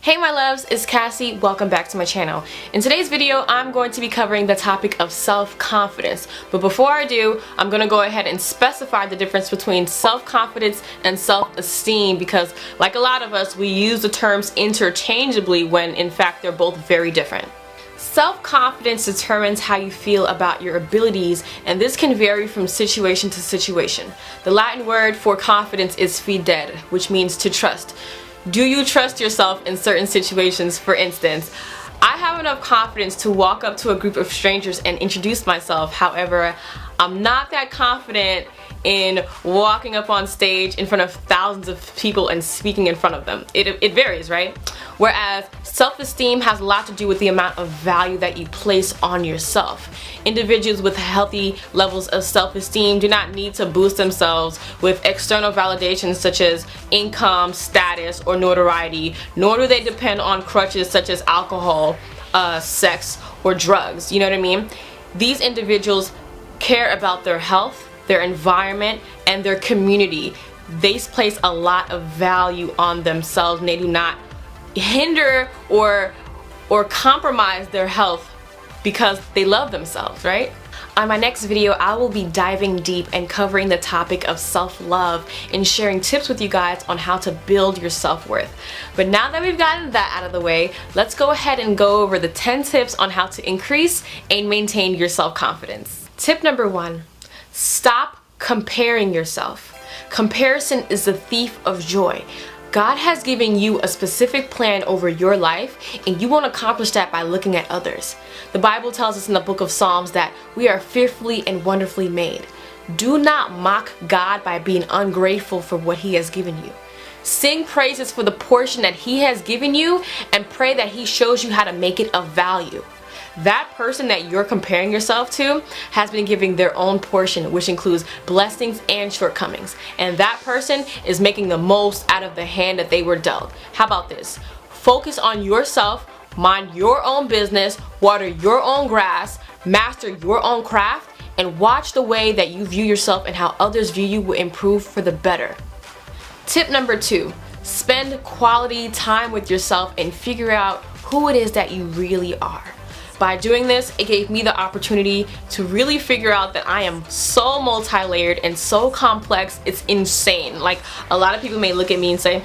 Hey my loves, it's Cassie. Welcome back to my channel. In today's video, I'm going to be covering the topic of self-confidence. But before I do, I'm going to go ahead and specify the difference between self-confidence and self-esteem because like a lot of us, we use the terms interchangeably when in fact they're both very different. Self-confidence determines how you feel about your abilities, and this can vary from situation to situation. The Latin word for confidence is fidere, which means to trust. Do you trust yourself in certain situations? For instance, I have enough confidence to walk up to a group of strangers and introduce myself. However, I'm not that confident in walking up on stage in front of thousands of people and speaking in front of them. It varies, right? Whereas self-esteem has a lot to do with the amount of value that you place on yourself. Individuals with healthy levels of self-esteem do not need to boost themselves with external validations such as income, status, or notoriety, nor do they depend on crutches such as alcohol, sex, or drugs. You know what I mean? These individuals care about their health, their environment, and their community. They place a lot of value on themselves, and they do not hinder or compromise their health because they love themselves, right? On my next video, I will be diving deep and covering the topic of self-love and sharing tips with you guys on how to build your self-worth. But now that we've gotten that out of the way, let's go ahead and go over the 10 tips on how to increase and maintain your self-confidence. Tip number 1, stop comparing yourself. Comparison is the thief of joy. God has given you a specific plan over your life, and you won't accomplish that by looking at others. The Bible tells us in the book of Psalms that we are fearfully and wonderfully made. Do not mock God by being ungrateful for what He has given you. Sing praises for the portion that He has given you and pray that He shows you how to make it of value. That person that you're comparing yourself to has been giving their own portion, which includes blessings and shortcomings. And that person is making the most out of the hand that they were dealt. How about this? Focus on yourself, mind your own business, water your own grass, master your own craft, and watch the way that you view yourself and how others view you will improve for the better. Tip number 2, spend quality time with yourself and figure out who it is that you really are. By doing this, it gave me the opportunity to really figure out that I am so multi-layered and so complex, it's insane. Like, a lot of people may look at me and say,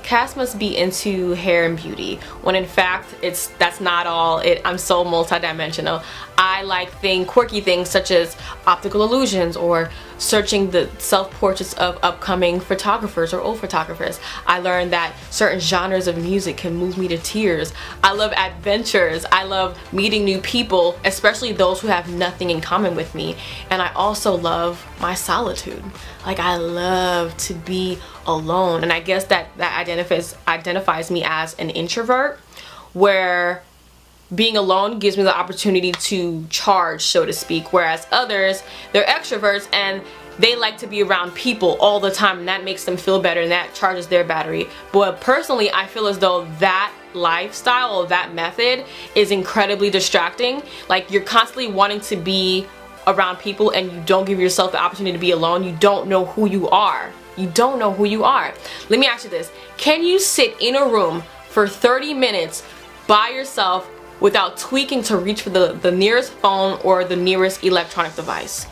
Cass must be into hair and beauty, when in fact that's not all it. I'm so multidimensional. I like quirky things such as optical illusions or searching the self-portraits of upcoming photographers or old photographers. I learned that certain genres of music can move me to tears. I love adventures. I love meeting new people, especially those who have nothing in common with me. And I also love my solitude. Like, I love to be alone, and I guess that identifies me as an introvert, where being alone gives me the opportunity to charge, so to speak, whereas others, they're extroverts and they like to be around people all the time, and that makes them feel better and that charges their battery. But personally, I feel as though that lifestyle or that method is incredibly distracting. Like, you're constantly wanting to be around people and you don't give yourself the opportunity to be alone. You don't know who you are. You don't know who you are. Let me ask you this. Can you sit in a room for 30 minutes by yourself without tweaking to reach for the nearest phone or the nearest electronic device?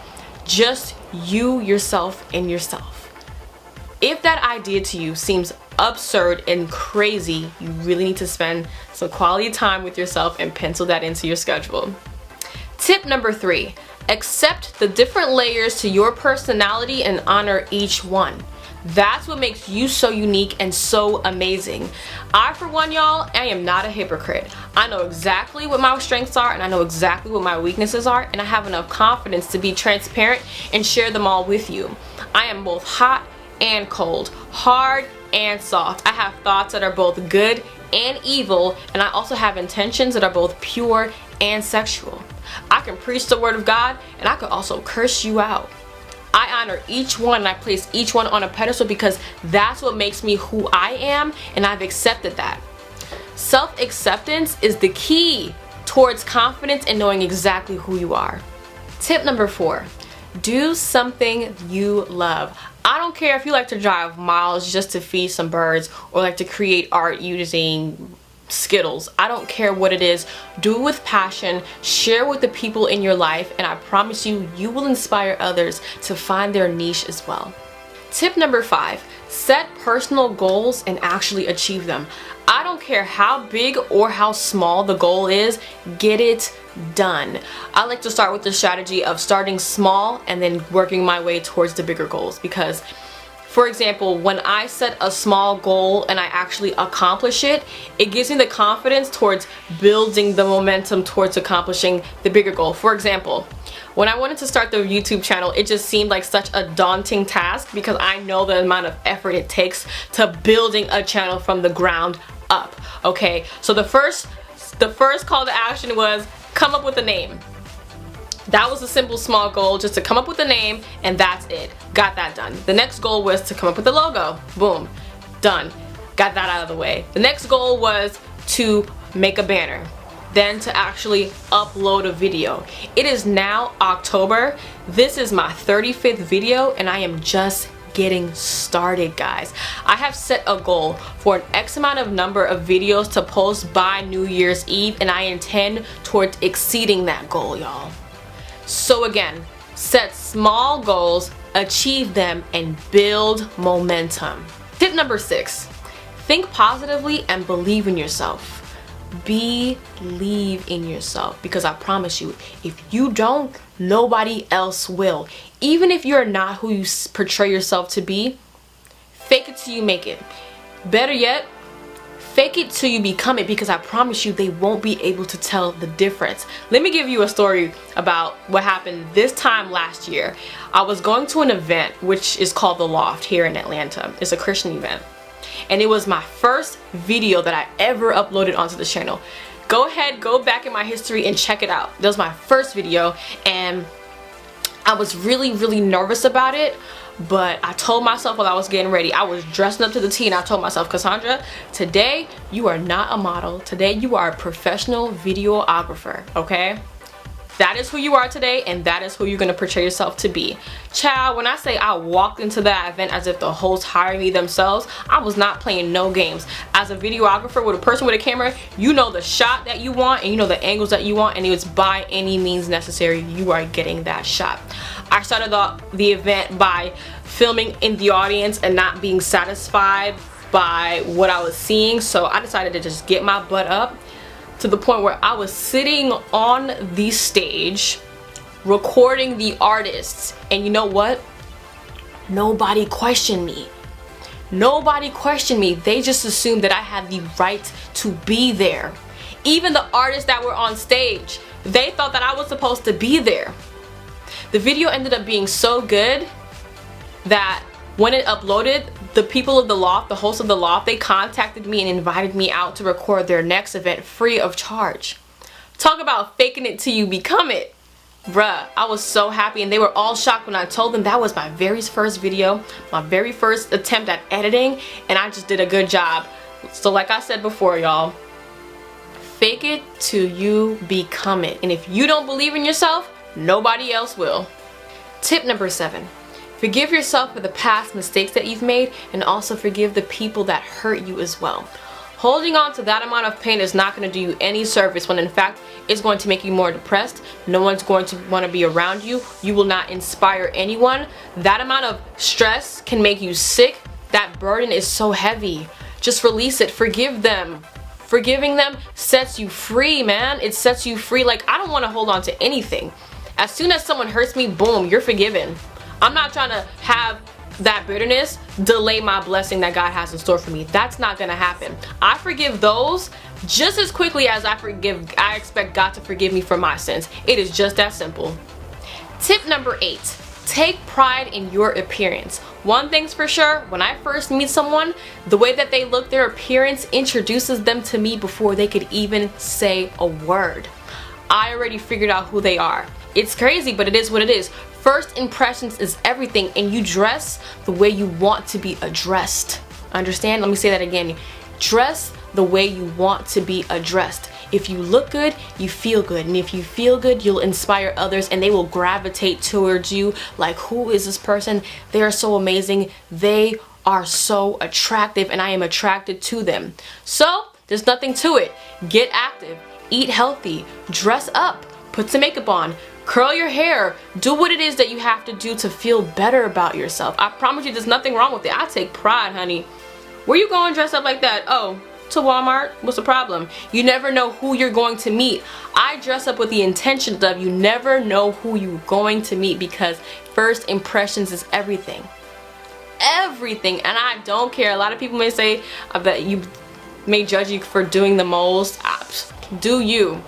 Just you, yourself, and yourself. If that idea to you seems absurd and crazy, you really need to spend some quality time with yourself and pencil that into your schedule. Tip number 3, accept the different layers to your personality and honor each one. That's what makes you so unique and so amazing. I, for one, y'all, I am not a hypocrite. I know exactly what my strengths are and I know exactly what my weaknesses are, and I have enough confidence to be transparent and share them all with you. I am both hot and cold, hard and soft. I have thoughts that are both good and evil, and I also have intentions that are both pure and sexual. I can preach the word of God, and I could also curse you out. I honor each one and I place each one on a pedestal because that's what makes me who I am, and I've accepted that. Self-acceptance is the key towards confidence and knowing exactly who you are. Tip number 4, do something you love. I don't care if you like to drive miles just to feed some birds or like to create art using Skittles. I don't care what it is. Do it with passion. Share with the people in your life, and I promise you, you will inspire others to find their niche as well. Tip number 5, set personal goals and actually achieve them. I don't care how big or how small the goal is, get it done. I like to start with the strategy of starting small and then working my way towards the bigger goals, because for example, when I set a small goal and I actually accomplish it, it gives me the confidence towards building the momentum towards accomplishing the bigger goal. For example, when I wanted to start the YouTube channel, it just seemed like such a daunting task because I know the amount of effort it takes to building a channel from the ground up. Okay, so the first call to action was come up with a name. That was a simple small goal, just to come up with a name, and that's it. Got that done. The next goal was to come up with a logo. Boom, done. Got that out of the way. The next goal was to make a banner, then to actually upload a video. It is now October. This is my 35th video, and I am just getting started, guys. I have set a goal for an X amount of number of videos to post by New Year's Eve, and I intend towards exceeding that goal, y'all. So again, set small goals, achieve them, and build momentum. Tip number 6, think positively and believe in yourself. Believe in yourself, because I promise you, if you don't, nobody else will. Even if you're not who you portray yourself to be, fake it till you make it. Better yet, fake it till you become it, because I promise you they won't be able to tell the difference. Let me give you a story about what happened this time last year. I was going to an event which is called The Loft here in Atlanta. It's a Christian event. And it was my first video that I ever uploaded onto the channel. Go ahead, go back in my history and check it out. That was my first video, and I was really nervous about it. But I told myself while I was getting ready, I was dressing up to the T, and I told myself, Cassandra, today you are not a model. Today you are a professional videographer, okay? That is who you are today, and that is who you're gonna portray yourself to be. Child, when I say I walked into that event as if the hosts hired me themselves, I was not playing no games. As a videographer with a person with a camera, you know the shot that you want, and you know the angles that you want, and it's by any means necessary, you are getting that shot. I started the event by filming in the audience and not being satisfied by what I was seeing, so I decided to just get my butt up to the point where I was sitting on the stage recording the artists, and you know what? Nobody questioned me. Nobody questioned me. They just assumed that I had the right to be there. Even the artists that were on stage, they thought that I was supposed to be there. The video ended up being so good that when it uploaded, the people of The Loft, the hosts of The Loft, they contacted me and invited me out to record their next event free of charge. Talk about faking it till you become it. Bruh, I was so happy, and they were all shocked when I told them that was my very first video, my very first attempt at editing, and I just did a good job. So like I said before, y'all, fake it till you become it. And if you don't believe in yourself, nobody else will. Tip number 7. Forgive yourself for the past mistakes that you've made, and also forgive the people that hurt you as well. Holding on to that amount of pain is not going to do you any service, when in fact it's going to make you more depressed. No one's going to want to be around you. You will not inspire anyone. That amount of stress can make you sick. That burden is so heavy. Just release it. Forgive them. Forgiving them sets you free, man. It sets you free. Like, I don't want to hold on to anything. As soon as someone hurts me, boom, you're forgiven. I'm not trying to have that bitterness delay my blessing that God has in store for me. That's not gonna happen. I forgive those just as quickly as I expect God to forgive me for my sins. It is just that simple. Tip number 8. Take pride in your appearance. One thing's for sure, when I first meet someone, the way that they look, their appearance introduces them to me before they could even say a word. I already figured out who they are. It's crazy, but it is what it is. First impressions is everything, and you dress the way you want to be addressed. Understand? Let me say that again. Dress the way you want to be addressed. If you look good, you feel good, and if you feel good, you'll inspire others, and they will gravitate towards you. Like, who is this person? They are so amazing. They are so attractive, and I am attracted to them. So There's nothing to it. Get active, eat healthy, dress up, put some makeup on, curl your hair, do what it is that you have to do to feel better about yourself. I promise you there's nothing wrong with it. I take pride, honey. Where you going dressed up like that? Oh, to Walmart? What's the problem? You never know who you're going to meet. I dress up with the intention of you never know who you're going to meet, because first impressions is everything. Everything. And I don't care. A lot of people may say that you may judge you for doing the most. Do you?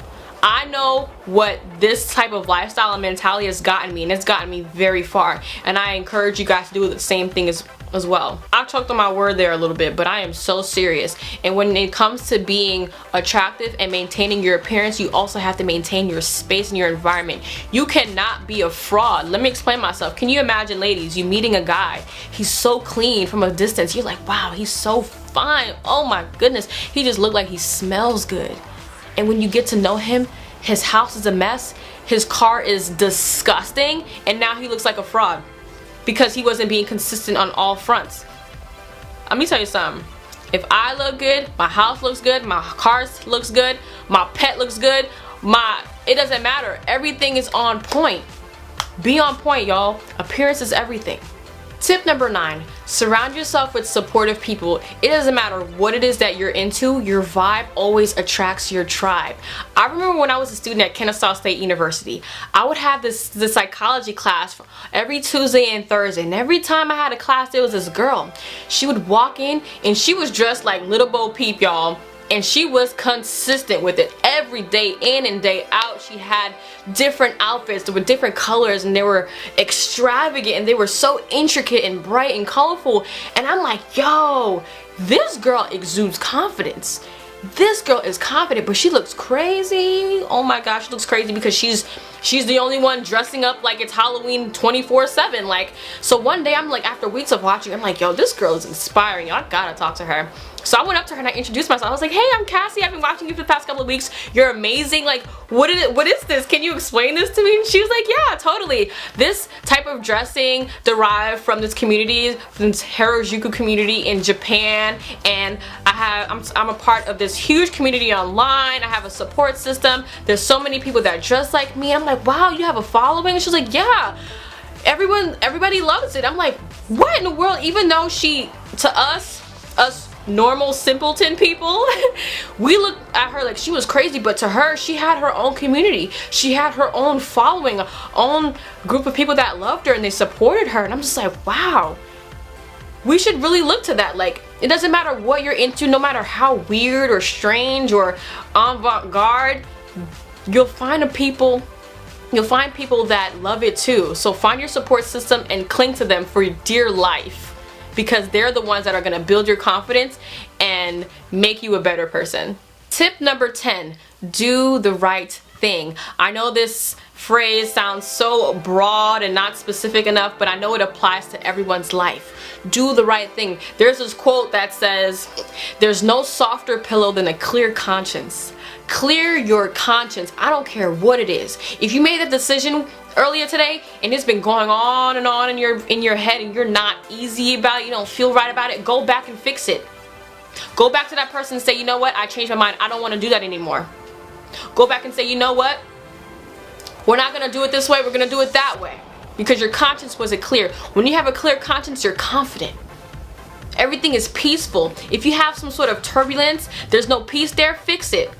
I know what this type of lifestyle and mentality has gotten me, and it's gotten me very far, and I encourage you guys to do the same thing as well. I choked on my word there a little bit, but I am so serious. And when it comes to being attractive and maintaining your appearance, you also have to maintain your space and your environment. You cannot be a fraud. Let me explain myself. Can you imagine, ladies, you meeting a guy, he's so clean from a distance, you're like, wow, he's so fine, oh my goodness, he just looked like he smells good. And when you get to know him, his house is a mess, his car is disgusting, and now he looks like a fraud because he wasn't being consistent on all fronts. Let me tell you something. If I look good, my house looks good, my car looks good, my pet looks good, it doesn't matter. Everything is on point. Be on point, y'all. Appearance is everything. Tip number 9, surround yourself with supportive people. It doesn't matter what it is that you're into, your vibe always attracts your tribe. I remember when I was a student at Kennesaw State University, I would have this psychology class every Tuesday and Thursday, and every time I had a class, there was this girl. She would walk in and she was dressed like Little Bo Peep, y'all. And she was consistent with it every day in and day out. She had different outfits that were different colors, and they were extravagant, and they were so intricate and bright and colorful. And I'm like, yo, this girl exudes confidence. This girl is confident, but she looks crazy. Oh my gosh, she looks crazy because she's the only one dressing up like it's Halloween 24/7. Like, so one day I'm like, after weeks of watching, I'm like, yo, this girl is inspiring. I gotta talk to her. So I went up to her and I introduced myself. I was like, hey, I'm Cassie. I've been watching you for the past couple of weeks. You're amazing. Like, what is this? Can you explain this to me? And she was like, yeah, totally. This type of dressing derived from this community, from this Harajuku community in Japan. And I'm a part of this huge community online. I have a support system. There's so many people that dress like me. I'm like, wow, you have a following? And she's like, yeah. Everybody loves it. I'm like, what in the world? Even though to us normal simpleton people, we looked at her like she was crazy, but to her, she had her own community. She had her own following, own group of people that loved her and they supported her. And I'm just like, wow, we should really look to that. Like, it doesn't matter what you're into, no matter how weird or strange or avant-garde, you'll find people that love it too. So find your support system and cling to them for dear life, because they're the ones that are going to build your confidence and make you a better person. Tip number 10, do the right thing. I know this phrase sounds so broad and not specific enough, but I know it applies to everyone's life. Do the right thing. There's this quote that says, there's no softer pillow than a clear conscience. Clear your conscience. I don't care what it is. If you made a decision earlier today and it's been going on and on in your head and you're not easy about it, you don't feel right about it, go back and fix it. Go back to that person and say, you know what, I changed my mind. I don't want to do that anymore. Go back and say, you know what, we're not going to do it this way, we're going to do it that way. Because your conscience wasn't clear. When you have a clear conscience, you're confident. Everything is peaceful. If you have some sort of turbulence, there's no peace there, fix it.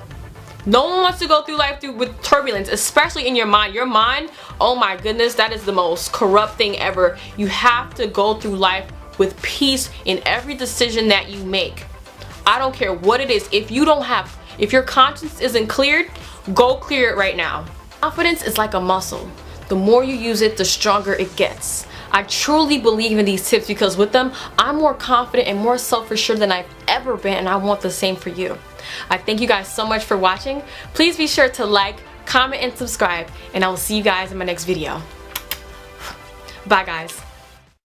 No one wants to go through life with turbulence, especially in your mind. Your mind, oh my goodness, that is the most corrupt thing ever. You have to go through life with peace in every decision that you make. I don't care what it is. If your conscience isn't cleared, go clear it right now. Confidence is like a muscle. The more you use it, the stronger it gets. I truly believe in these tips because with them, I'm more confident and more self-assured than I've ever been, and I want the same for you. I thank you guys so much for watching. Please be sure to like, comment, and subscribe, and I will see you guys in my next video. Bye, guys.